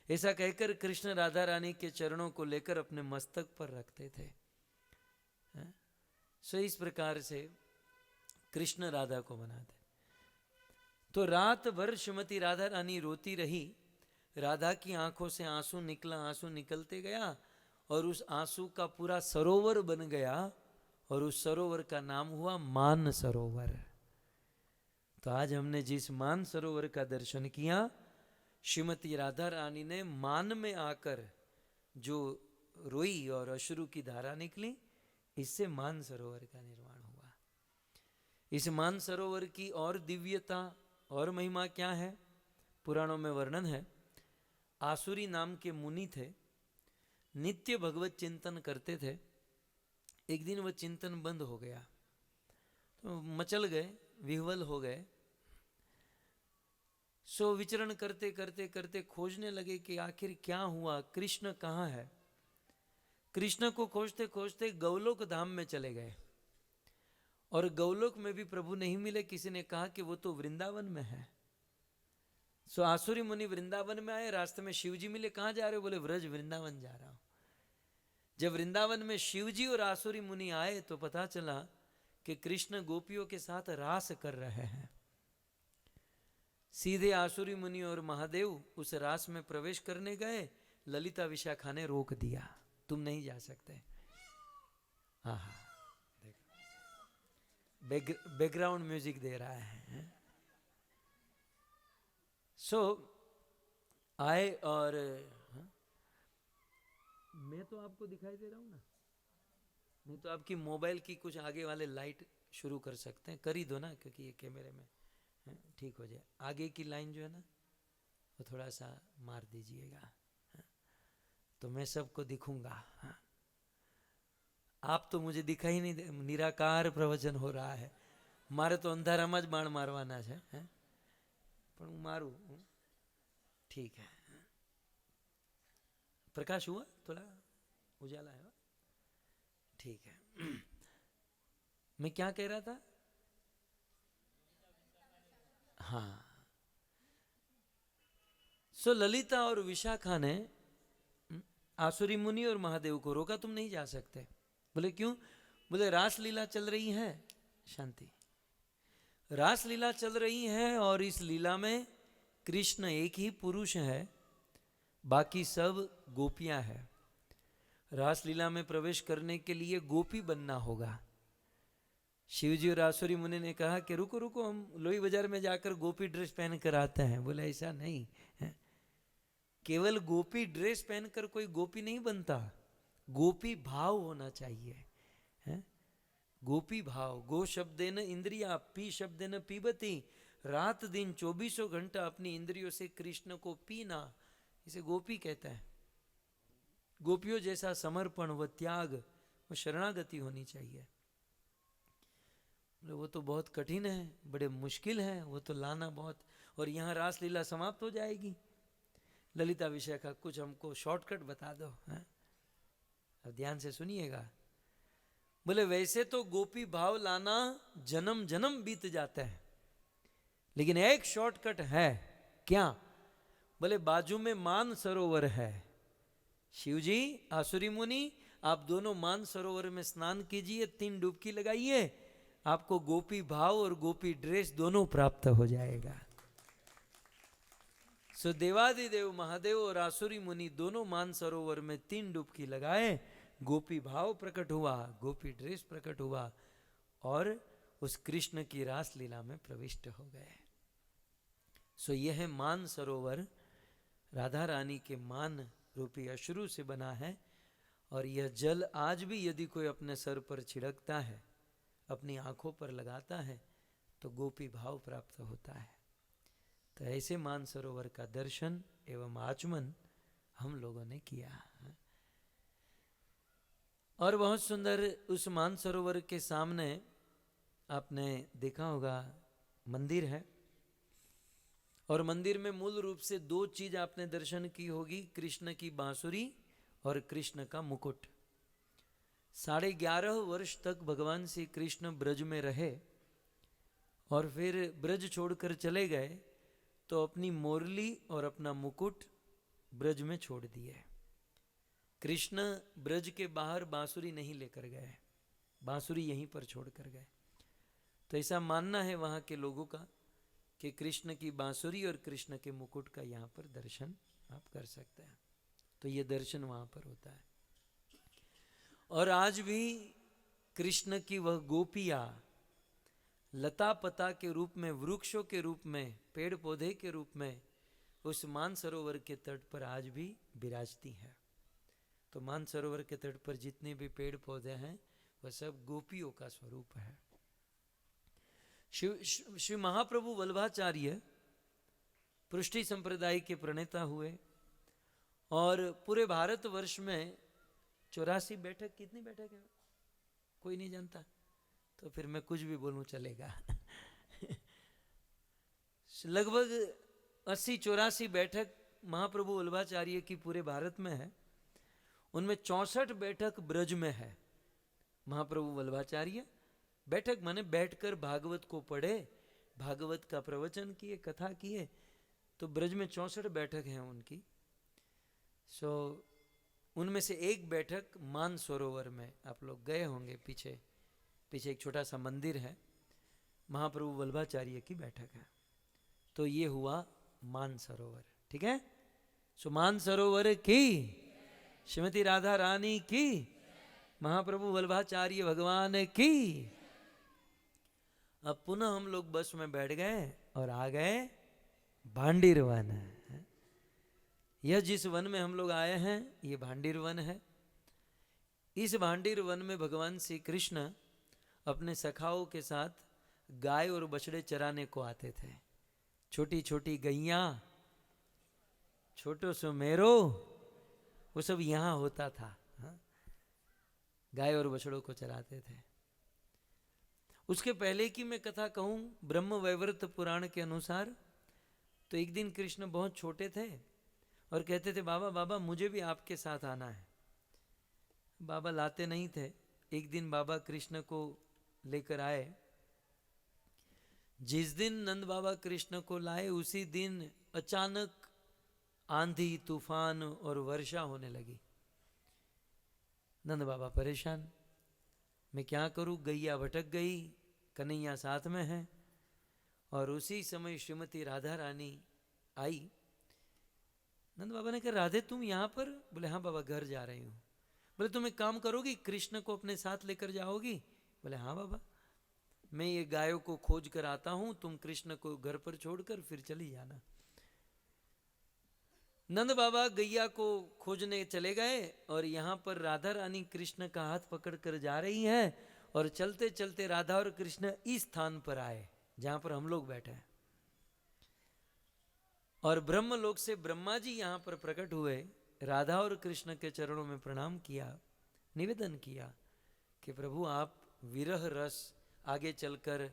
ऐसा कहकर कृष्ण राधा रानी के चरणों को लेकर अपने मस्तक पर रखते थे। सो इस प्रकार से कृष्ण राधा को मनाते। तो रात भर श्रीमती राधा रानी रोती रही। राधा की आंखों से आंसू निकला, आंसू निकलते गया और उस आंसू का पूरा सरोवर बन गया और उस सरोवर का नाम हुआ मान सरोवर। तो आज हमने जिस मान सरोवर का दर्शन किया, श्रीमती राधा रानी ने मान में आकर जो रोई और अश्रु की धारा निकली, इससे मान सरोवर का निर्माण हुआ। इस मान सरोवर की और दिव्यता और महिमा क्या है, पुराणों में वर्णन है। आसुरी नाम के मुनि थे, नित्य भगवत चिंतन करते थे। एक दिन वह चिंतन बंद हो गया, तो मचल गए, विह्वल हो गए। सो विचरण करते करते करते खोजने लगे कि आखिर क्या हुआ, कृष्ण कहाँ है। कृष्ण को खोजते खोजते गौलोक धाम में चले गए और गौलोक में भी प्रभु नहीं मिले। किसी ने कहा कि वो तो वृंदावन में है। सो आसुरी मुनि वृंदावन में आए, रास्ते में शिवजी मिले। कहाँ जा रहे हो? बोले व्रज वृंदावन जा रहा हूं। जब वृंदावन में शिवजी और आसुरी मुनि आए तो पता चला कि कृष्ण गोपियों के साथ रास कर रहे हैं। सीधे आसुरी मुनि और महादेव उस रास में प्रवेश करने गए। ललिता विशाखा ने रोक दिया, तुम नहीं जा सकते। आहा, बैकग्राउंड म्यूजिक दे रहा है। सो आए और मैं तो आपको दिखाई दे रहा हूं ना, नहीं तो आपकी मोबाइल की कुछ आगे वाले लाइट शुरू कर सकते हैं, कर ही दो ना, क्योंकि ये कैमरे में ठीक हो जाए। आगे की लाइन जो है ना वो थोड़ा सा मार दीजिएगा, तो मैं सबको दिखूंगा। आप तो मुझे दिखा ही नहीं, निराकार प्रवचन हो रहा है, मारे तो अंधाराમાં જ બાણ મારવાના છે, પણ હું મારું, ठीक है। प्रकाश हुआ, थोड़ा उजाला है, ठीक है। मैं क्या कह रहा था? हाँ, सो ललिता और विशाखा ने आसुरी मुनि और महादेव को रोका, तुम नहीं जा सकते। बोले क्यों? बोले रासलीला चल रही है। शांति। रासलीला चल रही है और इस लीला में कृष्ण एक ही पुरुष है, बाकी सब गोपियां हैं। रासलीला में प्रवेश करने के लिए गोपी बनना होगा। शिवजी और आसुरी मुनि ने कहा कि रुको रुको, हम लोई बाजार में जाकर गोपी ड्रेस पहन कर आते हैं। बोले ऐसा नहीं है, केवल गोपी ड्रेस पहनकर कोई गोपी नहीं बनता, गोपी भाव होना चाहिए, है? गोपी भाव। गो शब्देन इंद्रिया, पी शब्देन पीबती। रात दिन 24 घंटा अपनी इंद्रियों से कृष्ण को पीना, इसे गोपी कहता है। गोपियों जैसा समर्पण व त्याग व शरणागति होनी चाहिए। वो तो बहुत कठिन है, बड़े मुश्किल है, वो तो लाना बहुत। और यहाँ रासलीला समाप्त हो जाएगी। ललिता विशाखा कुछ हमको शॉर्टकट बता दो, है? अब ध्यान से सुनिएगा। बोले वैसे तो गोपी भाव लाना जन्म जन्म बीत जाता है, लेकिन एक शॉर्टकट है। क्या? बोले बाजू में मान सरोवर है। शिवजी, आसुरी मुनि, आप दोनों मान सरोवर में स्नान कीजिए, 3 डुबकी लगाइए, आपको गोपी भाव और गोपी ड्रेस दोनों प्राप्त हो जाएगा। सो देवादिदेव महादेव और आसुरी मुनि दोनों मान सरोवर में 3 डुबकी लगाए, गोपी भाव प्रकट हुआ, गोपी ड्रेस प्रकट हुआ और उस कृष्ण की रास लीला में प्रविष्ट हो गए। सो यह मान सरोवर राधा रानी के मान रूपी अश्रु से बना है। और यह जल आज भी यदि कोई अपने सर पर छिड़कता है, अपनी आंखों पर लगाता है, तो गोपी भाव प्राप्त होता है। तो ऐसे मान सरोवर का दर्शन एवं आचमन हम लोगों ने किया। और बहुत सुंदर उस मान सरोवर के सामने आपने देखा होगा मंदिर है, और मंदिर में मूल रूप से 2 चीज आपने दर्शन की होगी, कृष्ण की बांसुरी और कृष्ण का मुकुट। 11.5 वर्ष तक भगवान श्री कृष्ण ब्रज में रहे और फिर ब्रज छोड़कर चले गए, तो अपनी मोरली और अपना मुकुट ब्रज में छोड़ दिए। कृष्ण ब्रज के बाहर बांसुरी नहीं लेकर गए, बांसुरी यहीं पर छोड़ कर गए। तो ऐसा मानना है वहाँ के लोगों का कि कृष्ण की बांसुरी और कृष्ण के मुकुट का यहाँ पर दर्शन आप कर सकते हैं। तो ये दर्शन वहाँ पर होता है। और आज भी कृष्ण की वह गोपियाँ लता पता के रूप में, वृक्षों के रूप में, पेड़ पौधे के रूप में उस मान सरोवर के तट पर आज भी विराजती हैं। तो मान सरोवर के तट पर जितने भी पेड़ पौधे हैं वह सब गोपियों का स्वरूप है। श्री महाप्रभु वल्लभाचार्य पृष्टि संप्रदाय के प्रणेता हुए और पूरे भारतवर्ष में 84 बैठक, कितनी बैठक है कोई नहीं जानता, तो फिर मैं कुछ भी बोलूं चलेगा। लगभग 80-84 बैठक महाप्रभु वल्लभाचार्य की पूरे भारत में है। उनमें 64 बैठक ब्रज में है। महाप्रभु वल्लभाचार्य बैठक माने बैठकर भागवत को पढ़े, भागवत का प्रवचन किए, कथा किए, तो ब्रज में 64 बैठक हैं उनकी। सो उनमें से एक बैठक मान सरोवर में, आप लोग गए होंगे, पीछे एक छोटा सा मंदिर है, महाप्रभु वल्लभाचार्य की बैठक है। तो ये हुआ मान सरोवर, ठीक है। सो मान सरोवर की, श्रीमती राधा रानी की, महाप्रभु वल्लभाचार्य भगवान की। अब पुनः हम लोग बस में बैठ गए और आ गए भांडीर वन। यह जिस वन में हम लोग आए हैं ये भांडीर वन है। इस भांडीर वन में भगवान श्री कृष्ण अपने सखाओं के साथ गाय और बछड़े चराने को आते थे। छोटी छोटी गैया, छोटो सो मेरो, वो सब यहाँ होता था। हाँ? गाय और बछड़ों को चराते थे। उसके पहले की मैं कथा कहूं, ब्रह्म वैवर्त पुराण के अनुसार, तो एक दिन कृष्ण बहुत छोटे थे और कहते थे बाबा बाबा मुझे भी आपके साथ आना है। बाबा लाते नहीं थे। एक दिन बाबा कृष्ण को लेकर आए। जिस दिन नंद बाबा कृष्ण को लाए उसी दिन अचानक आंधी तूफान और वर्षा होने लगी। नंद बाबा परेशान, मैं क्या करूं, गैया भटक गई, कन्हैया साथ में है। और उसी समय श्रीमती राधा रानी आई। नंद बाबा ने कहा राधे तुम यहाँ पर? बोले हाँ बाबा घर जा रही हूँ। बोले तुम एक काम करोगी, कृष्ण को अपने साथ लेकर जाओगी? बोले हाँ बाबा, मैं ये गायों को खोज कर आता हूं, तुम कृष्ण को घर पर छोड़कर फिर चली जाना। नंद बाबा गैया को खोजने चले गए और यहां पर राधा रानी कृष्ण का हाथ पकड़ कर जा रही हैं और चलते चलते राधा और कृष्ण इस स्थान पर आए जहां पर हम लोग बैठे हैं। और ब्रह्मलोक से ब्रह्मा जी यहां पर प्रकट हुए, राधा और कृष्ण के चरणों में प्रणाम किया, निवेदन किया कि प्रभु आप विरह रस, आगे चलकर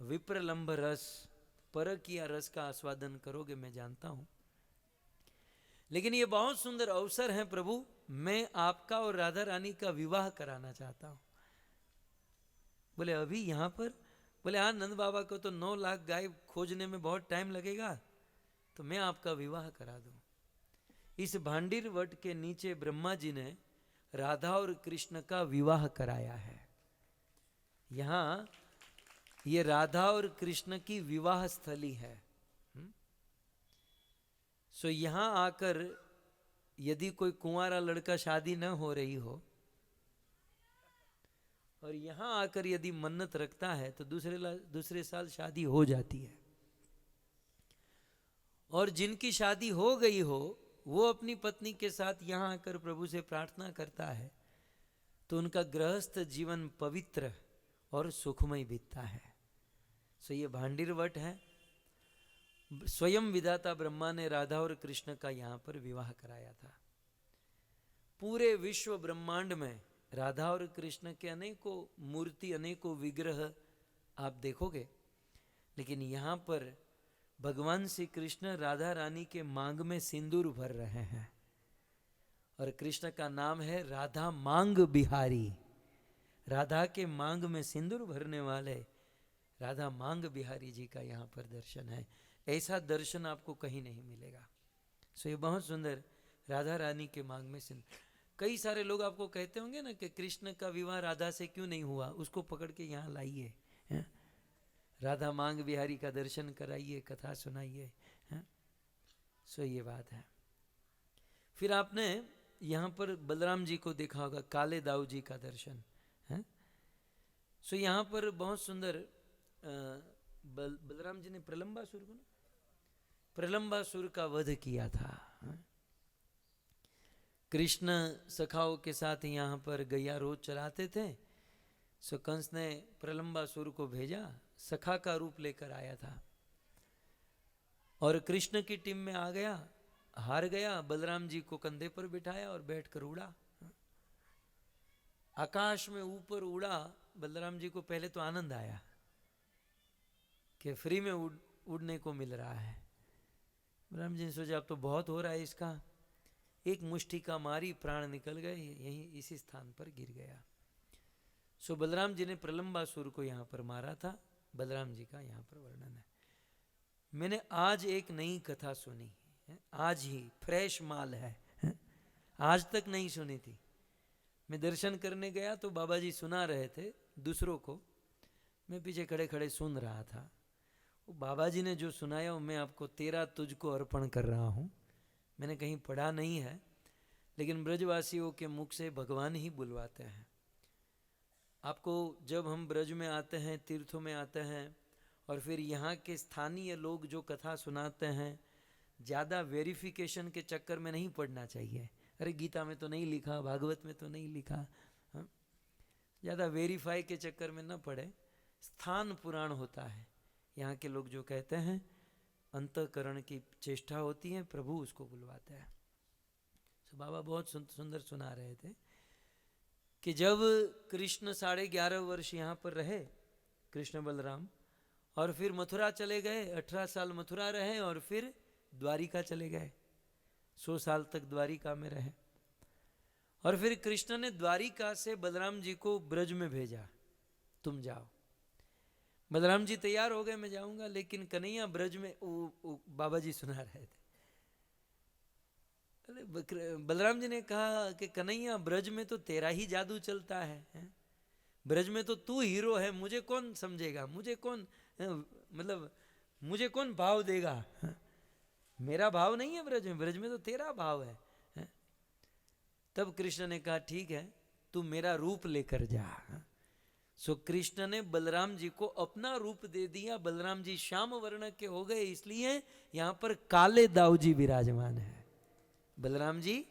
विप्रलंब रस, परकिया रस का आस्वादन करोगे मैं जानता हूं, लेकिन ये बहुत सुंदर अवसर है प्रभु, मैं आपका और राधा रानी का विवाह कराना चाहता हूं। बोले अभी यहां पर? बोले हाँ, नंद बाबा को तो 9 लाख गाय खोजने में बहुत टाइम लगेगा, तो मैं आपका विवाह करा दूं। इस भांडीर वट के नीचे ब्रह्मा जी ने राधा और कृष्ण का विवाह कराया है। यहां ये राधा और कृष्ण की विवाह स्थली है। सो यहां आकर यदि कोई कुंवारा लड़का शादी न हो रही हो और यहां आकर यदि मन्नत रखता है तो दूसरे साल शादी हो जाती है। और जिनकी शादी हो गई हो वो अपनी पत्नी के साथ यहां आकर प्रभु से प्रार्थना करता है तो उनका गृहस्थ जीवन पवित्र और सुखमय बीतता है। सो ये भांडीर वट है। स्वयं विधाता ब्रह्मा ने राधा और कृष्ण का यहां पर विवाह कराया था। पूरे विश्व ब्रह्मांड में राधा और कृष्ण के अनेकों मूर्ति, अनेकों विग्रह आप देखोगे, लेकिन यहां पर भगवान श्री कृष्ण राधा रानी के मांग में सिंदूर भर रहे हैं और कृष्ण का नाम है राधा मांग बिहारी। राधा के मांग में सिंदूर भरने वाले राधा मांग बिहारी जी का यहाँ पर दर्शन है। ऐसा दर्शन आपको कहीं नहीं मिलेगा। सो ये बहुत सुंदर राधा रानी के मांग में सिंदूर। कई सारे लोग आपको कहते होंगे ना कि कृष्ण का विवाह राधा से क्यों नहीं हुआ, उसको पकड़ के यहाँ लाइए, राधा मांग बिहारी का दर्शन कराइए, कथा सुनाइए। सो ये बात है। फिर आपने यहाँ पर बलराम जी को देखा होगा, काले दाऊ जी का दर्शन है। सो यहाँ पर बहुत सुंदर बलराम जी ने प्रलंबासुर को, प्रलंबासुर का वध किया था। कृष्ण सखाओं के साथ यहाँ पर गैया रोज चलाते थे। सो कंस ने प्रलंबासुर को भेजा, सखा का रूप लेकर आया था और कृष्ण की टीम में आ गया, हार गया। बलराम जी को कंधे पर बिठाया और बैठकर उड़ा, आकाश में ऊपर उड़ा। बलराम जी को पहले तो आनंद आया कि फ्री में उड़ने को मिल रहा है। बलराम जी ने सोचा अब तो बहुत हो रहा है इसका। एक मुष्टि का मारी, प्राण निकल गए, यहीं इसी स्थान पर गिर गया। सो बलराम जी ने प्रलंबासुर को यहाँ पर मारा था। बलराम जी का यहाँ पर वर्णन है। मैंने आज एक नई कथा सुनी है, आज ही फ्रेश माल है, आज तक नहीं सुनी थी। मैं दर्शन करने गया तो बाबा जी सुना रहे थे दूसरों को, मैं पीछे खड़े खड़े सुन रहा था। वो बाबा जी ने जो सुनाया वो मैं आपको तेरा तुझको अर्पण कर रहा हूँ। मैंने कहीं पढ़ा नहीं है, लेकिन ब्रजवासियों के मुख से भगवान ही बुलवाते हैं। आपको जब हम ब्रज में आते हैं, तीर्थों में आते हैं और फिर यहाँ के स्थानीय लोग जो कथा सुनाते हैं, ज़्यादा वेरिफिकेशन के चक्कर में नहीं पढ़ना चाहिए। अरे गीता में तो नहीं लिखा, भागवत में तो नहीं लिखा, ज़्यादा वेरीफाई के चक्कर में न पड़े, स्थान पुराण होता है। यहाँ के लोग जो कहते हैं अंतःकरण की चेष्टा होती है, प्रभु उसको बुलवाते हैं। तो बाबा बहुत सुंदर सुना रहे थे कि जब कृष्ण 11.5 वर्ष यहाँ पर रहे, कृष्ण बलराम, और फिर मथुरा चले गए, 18 साल मथुरा रहे और फिर द्वारिका चले गए, 100 साल तक द्वारिका में रहे। और फिर कृष्ण ने द्वारिका से बलराम जी को ब्रज में भेजा, तुम जाओ। बलराम जी तैयार हो गए, मैं जाऊंगा, लेकिन कन्हैया ब्रज में, बाबा जी सुना रहे थे, बलराम जी ने कहा कि कन्हैया ब्रज में तो तेरा ही जादू चलता है? ब्रज में तो तू हीरो है, मुझे कौन समझेगा, मुझे कौन मतलब मुझे कौन भाव देगा? मेरा भाव नहीं है ब्रज में तो तेरा भाव है। तब कृष्ण ने कहा ठीक है, तू मेरा रूप लेकर जा। सो कृष्ण ने बलराम जी को अपना रूप दे दिया। बलराम जी श्याम वर्ण के हो गए, इसलिए यहां पर काले दाऊ जी विराजमान है। बलराम जी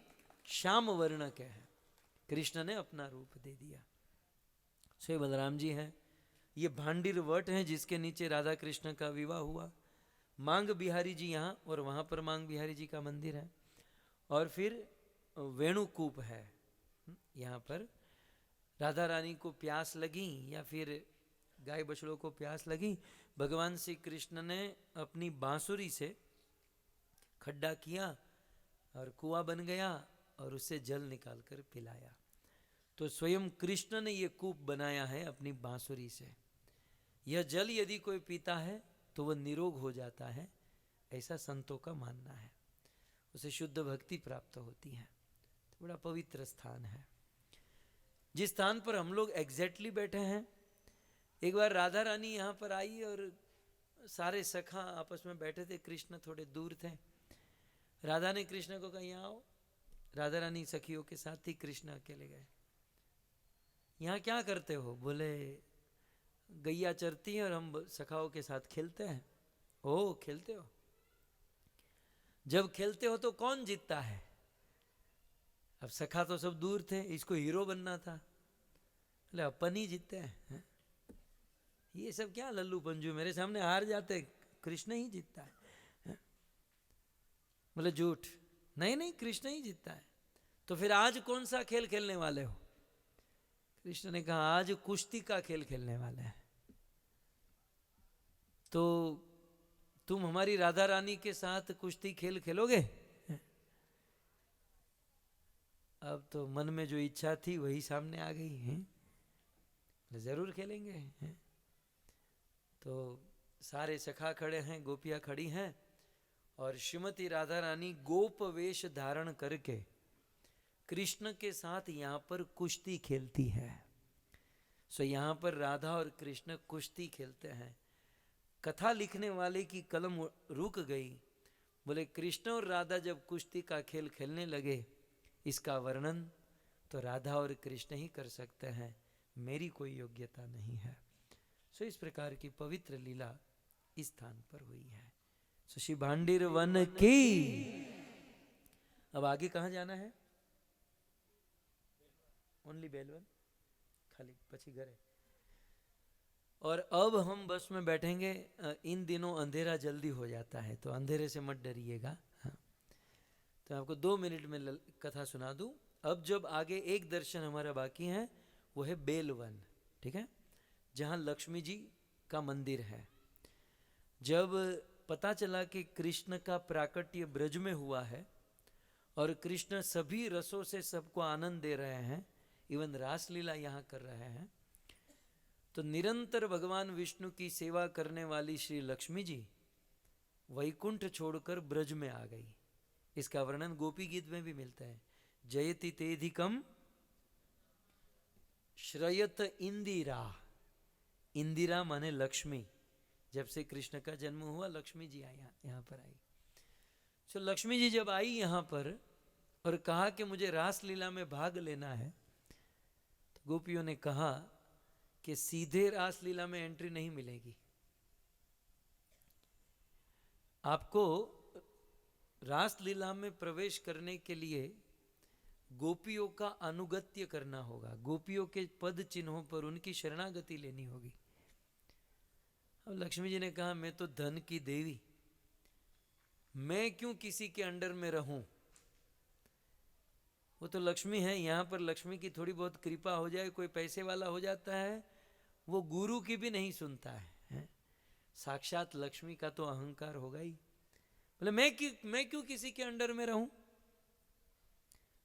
श्याम वर्ण के हैं, कृष्ण ने अपना रूप दे दिया। सो बलराम जी हैं, ये भांडिर वट हैं जिसके नीचे राधा कृष्ण का विवाह हुआ। मांग बिहारी जी यहाँ, और वहाँ पर मांग बिहारी जी का मंदिर है। और फिर वेणुकूप है, यहाँ पर राधा रानी को प्यास लगी या फिर गाय बछड़ों को प्यास लगी, भगवान श्री कृष्ण ने अपनी बांसुरी से खड्डा किया और कुआं बन गया और उससे जल निकालकर पिलाया। तो स्वयं कृष्ण ने ये कूप बनाया है अपनी बांसुरी से। यह जल यदि कोई पीता है तो वह निरोग हो जाता है, ऐसा संतों का मानना है। उसे शुद्ध भक्ति प्राप्त होती है। तो बड़ा पवित्र स्थान है। जिस स्थान पर हम लोग एग्जैक्टली बैठे हैं, एक बार राधा रानी यहाँ पर आई और सारे सखा आपस में बैठे थे, कृष्ण थोड़े दूर थे। राधा ने कृष्ण को कहा यहाँ आओ। राधा रानी सखियों के साथ ही, कृष्ण अकेले गए। यहाँ क्या करते हो? बोले गैया चरती है और हम सखाओं के साथ खेलते हैं। ओ खेलते हो? जब खेलते हो तो कौन जीतता है? अब सखा तो सब दूर थे, इसको हीरो बनना था। बोले अपन ही जीतते हैं। ये सब क्या लल्लू पंजू, मेरे सामने हार जाते, कृष्ण ही जीतता है। बोले झूठ, नहीं नहीं कृष्ण ही जीतता है। तो फिर आज कौन सा खेल खेलने वाले हो? कृष्ण ने कहा आज कुश्ती का खेल खेलने वाले हैं। तो तुम हमारी राधा रानी के साथ कुश्ती खेल खेलोगे? अब तो मन में जो इच्छा थी वही सामने आ गई है, जरूर खेलेंगे। तो सारे सखा खड़े हैं, गोपियां खड़ी हैं, और श्रीमती राधा रानी गोप वेश धारण करके कृष्ण के साथ यहाँ पर कुश्ती खेलती है। सो यहाँ पर राधा और कृष्ण कुश्ती खेलते हैं। कथा लिखने वाले की कलम रुक गई। बोले कृष्ण और राधा जब कुश्ती का खेल खेलने लगे, इसका वर्णन तो राधा और कृष्ण ही कर सकते हैं, मेरी कोई योग्यता नहीं है। सो इस प्रकार की पवित्र लीला इस स्थान पर हुई है। सो श्री भांडिर वन की। अब आगे कहाँ जाना है? ओनली बेलवन, खाली पची घर है। और अब हम बस में बैठेंगे। इन दिनों अंधेरा जल्दी हो जाता है, तो अंधेरे से मत डरिएगा। हाँ। तो आपको 2 मिनट में कथा सुना दूं। अब जब आगे एक दर्शन हमारा बाकी है, वो है बेलवन, ठीक है, जहाँ लक्ष्मी जी का मंदिर है। जब पता चला कि कृष्ण का प्राकट्य ब्रज में हुआ है और कृष्ण सभी रसों से सबको आनंद दे रहे हैं, इवन रासलीला यहाँ कर रहे हैं, तो निरंतर भगवान विष्णु की सेवा करने वाली श्री लक्ष्मी जी वैकुंठ छोड़कर ब्रज में आ गई। इसका वर्णन गोपी गीत में भी मिलता है। जयति तेधिकम श्रयत इंदिरा। इंदिरा माने लक्ष्मी। जब से कृष्ण का जन्म हुआ, लक्ष्मी जी आई, यहाँ पर आई। तो लक्ष्मी जी जब आई यहाँ पर और कहा कि मुझे रासलीला में भाग लेना है, तो गोपियों ने कहा कि सीधे रासलीला में एंट्री नहीं मिलेगी, आपको रासलीला में प्रवेश करने के लिए गोपियों का अनुगत्य करना होगा, गोपियों के पद चिन्हों पर उनकी शरणागति लेनी होगी। अब लक्ष्मी जी ने कहा मैं तो धन की देवी, मैं क्यों किसी के अंडर में रहूं। वो तो लक्ष्मी है, यहां पर लक्ष्मी की थोड़ी बहुत कृपा हो जाए, कोई पैसे वाला हो जाता है, वो गुरु की भी नहीं सुनता है? साक्षात लक्ष्मी का तो अहंकार होगा ही। बोले मैं क्यों किसी के अंडर में रहूं,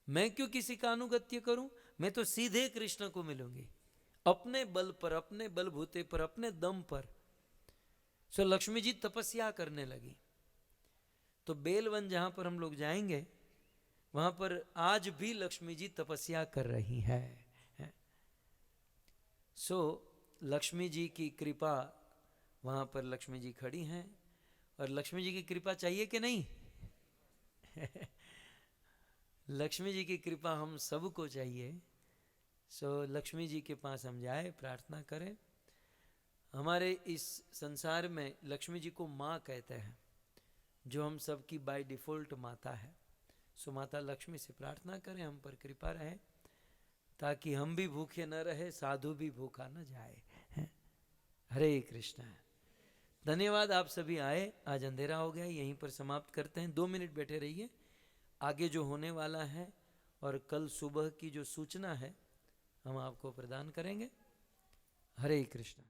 मैं क्यों किसी का अनुगत्य करूं, मैं तो सीधे कृष्ण को मिलूंगी अपने बल पर, अपने बलबूते पर, अपने दम पर। सो लक्ष्मी जी तपस्या करने लगी। तो बेलवन जहां पर हम लोग जाएंगे वहां पर आज भी लक्ष्मी जी तपस्या कर रही है। सो लक्ष्मी जी की कृपा, वहां पर लक्ष्मी जी खड़ी हैं, और लक्ष्मी जी की कृपा चाहिए कि नहीं? लक्ष्मी जी की कृपा हम सबको चाहिए। सो लक्ष्मी जी के पास हम जाए, प्रार्थना करें। हमारे इस संसार में लक्ष्मी जी को माँ कहते हैं, जो हम सब की बाय डिफॉल्ट माता है। सो माता लक्ष्मी से प्रार्थना करें हम पर कृपा रहे, ताकि हम भी भूखे न रहे, साधु भी भूखा न जाए। हरे कृष्णा। धन्यवाद, आप सभी आए। आज अंधेरा हो गया, यहीं पर समाप्त करते हैं। 2 मिनट बैठे रहिए, आगे जो होने वाला है और कल सुबह की जो सूचना है हम आपको प्रदान करेंगे। हरे कृष्णा।